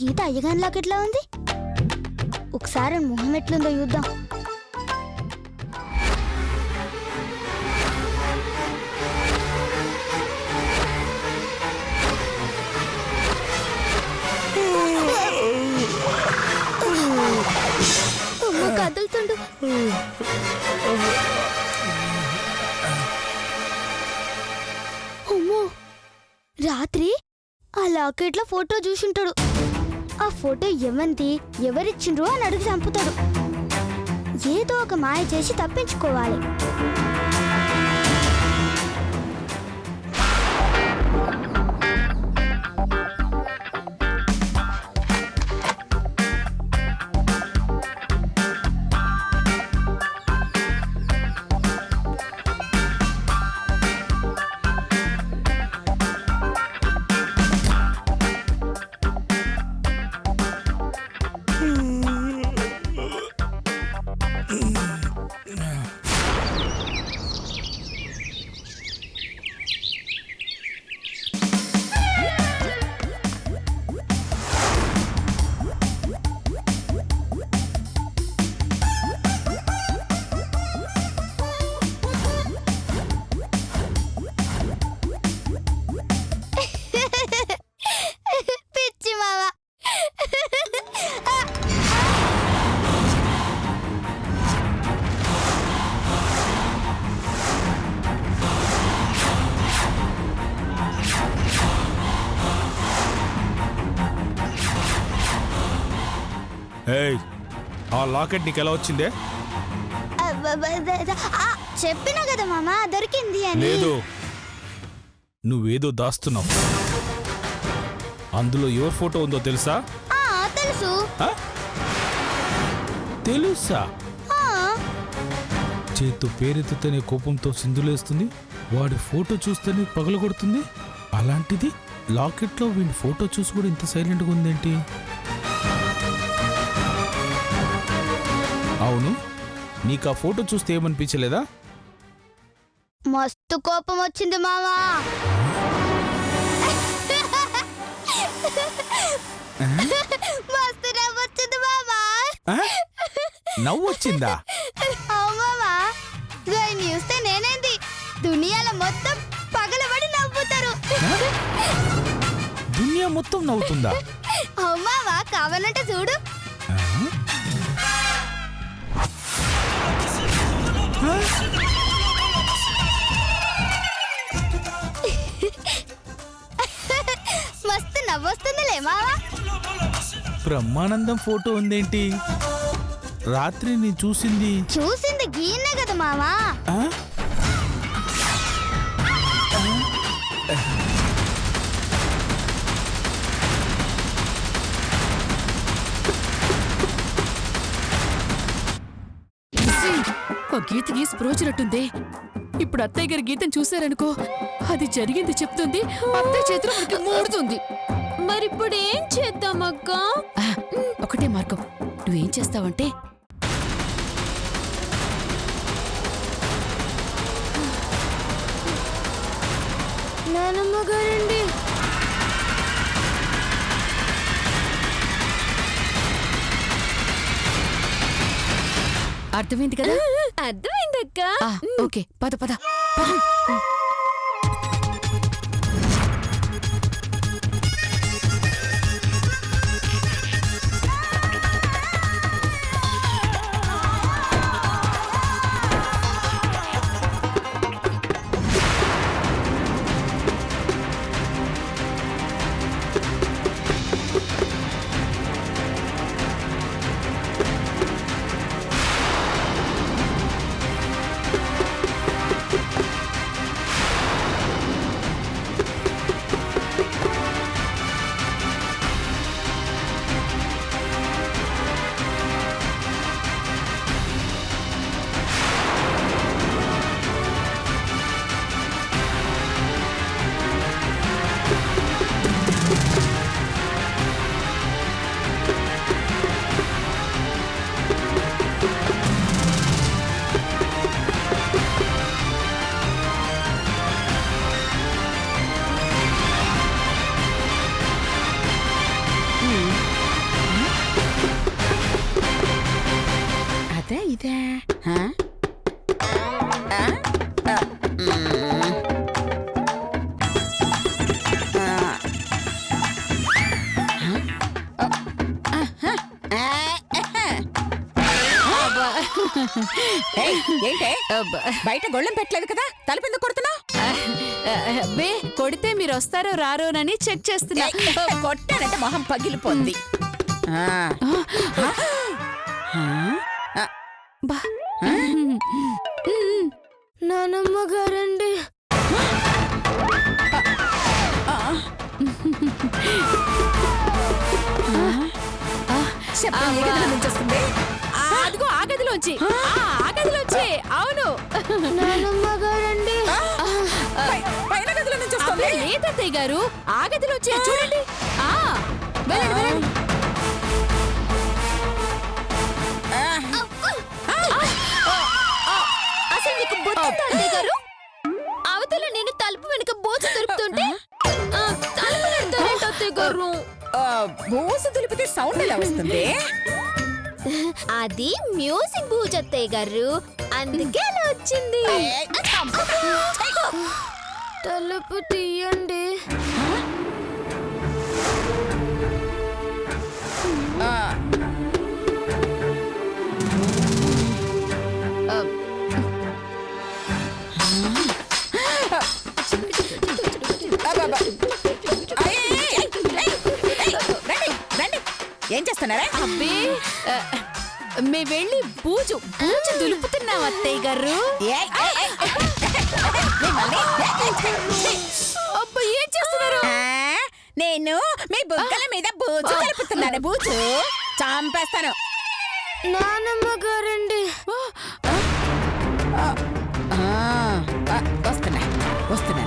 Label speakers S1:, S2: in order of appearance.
S1: గీత అయ్యగాని లాకెట్లా ఉంది. ఒకసారి మొహం ఎట్లుందో చూద్దాం. కదులుతుండు. అమ్మో, రాత్రి ఆ లాకెట్లో ఫోటో చూసుంటాడు. ఆ ఫోటో ఎవరిది, ఎవరిచ్చిండ్రు అని అడిగి చంపుతాడు. ఏదో ఒక మాయ చేసి తప్పించుకోవాలి.
S2: ఆ లాకెట్ నీకు ఎలా వచ్చిందే?
S1: చెప్పినా కదా మామా, దొరికింది అని.
S2: లేదు, నువ్వేదో దాస్తున్నావు. అందులో ఎవరి ఫోటో ఉందో తెలుసా?
S1: తెలుసు.
S2: తెలుసా? చేతు పేరెత్తుతేనే కోపంతో సింధులేస్తుంది, వాడి ఫోటో చూస్తేనే పగలగొడుతుంది. అలాంటిది లాకెట్లో వీడి ఫోటో చూసి కూడా ఇంత సైలెంట్గా ఉందేంటి? అవును, నీకు ఆ ఫోటో చూస్తే ఏమనిపించలేదా?
S1: మస్తు కోపం వచ్చింది మామా. మస్తు నవ్వొచ్చింది మామా.
S2: నవ్వొచ్చిందా?
S1: మామా, చూస్తే నేనేంది, దునియాలో మొత్తం పగలబడి నవ్వుతారు.
S2: దునియా మొత్తం నవ్వుతుందా?
S1: మామా, కావాలంటే చూడు. మస్తు నవ్వొస్తుందిలే మావా.
S2: బ్రహ్మానందం ఫోటో ఉందేంటి? రాత్రి నీ చూసింది
S1: గీనే కదా మావా.
S3: గీతకి స్ప్రోచినట్టుందే. ఇప్పుడు అత్తయ్య గారి గీతను చూశారనుకో, అది జరిగింది చెప్తుంది, అత్తయ్య చేతిలో మనకి మూడుతుంది.
S4: మరిప్పుడు ఏం చేద్దామక్క?
S3: ఒకటే మార్గం. నువ్వేం చేస్తావంటే,
S4: నానమ్మ గారండి,
S3: అర్థమైంది కదా?
S4: అర్థమైందక్క.
S3: ఓకే, పద పద.
S5: ఏయ్, ఏంటే బయట గొళ్ళెం పెట్టలేదు కదా తలుపెందుకు కొడుతున్నావు?
S3: బే కొడితే మీరు వస్తారో రారోనని చెక్ చేస్తున్నా.
S5: కొట్టానంటే మొహం పగిలిపోద్ది. ఆ. ఆ.
S3: బా.
S4: నానమ్మ గారండి.
S5: శబ్దం ఏ గదిలో నుంచి వస్తుంది?
S3: అదిగో ఆ గదిలోంచి. ఆ గదిలోంచి. అవును.
S4: నానమ్మ గారండి.
S5: పైన గదిలో నుంచి వస్తుంది.
S3: అబ్బే, లేదత్తయ్య గారు ఆ గదిలోంచి చూడండి. వెళ్ళండి వెళ్ళండి.
S4: అసలు మీకు బుద్ధుందా అత్తయ్య గారు? అవతల నేను తలుపు వెనుక బోచు దొరుకుతుంటే తలుపు నెడతారేంటి అత్తయ్య గారు?
S5: బూసు దులిపితే సౌండ్ ఎలా వస్తుంది?
S4: అది మ్యూజిక్ బూజ్ అత్తయ్య గారు, అందుకే అలా వచ్చింది. తలుపు తీయండి.
S5: ఏం చేస్తున్నారా?
S3: అబ్బే మే వెళ్ళి బూజు దులుపుతున్నాం అత్తయ్య గారు. అబ్బా ఏం చేస్తున్నారు?
S5: నేను మీ బుగ్గల మీద బూజు కలుపుతున్నాను. బూజు చంపేస్తాను.
S4: నానమ్మ గారండి.
S5: వస్తున్నా వస్తున్నా.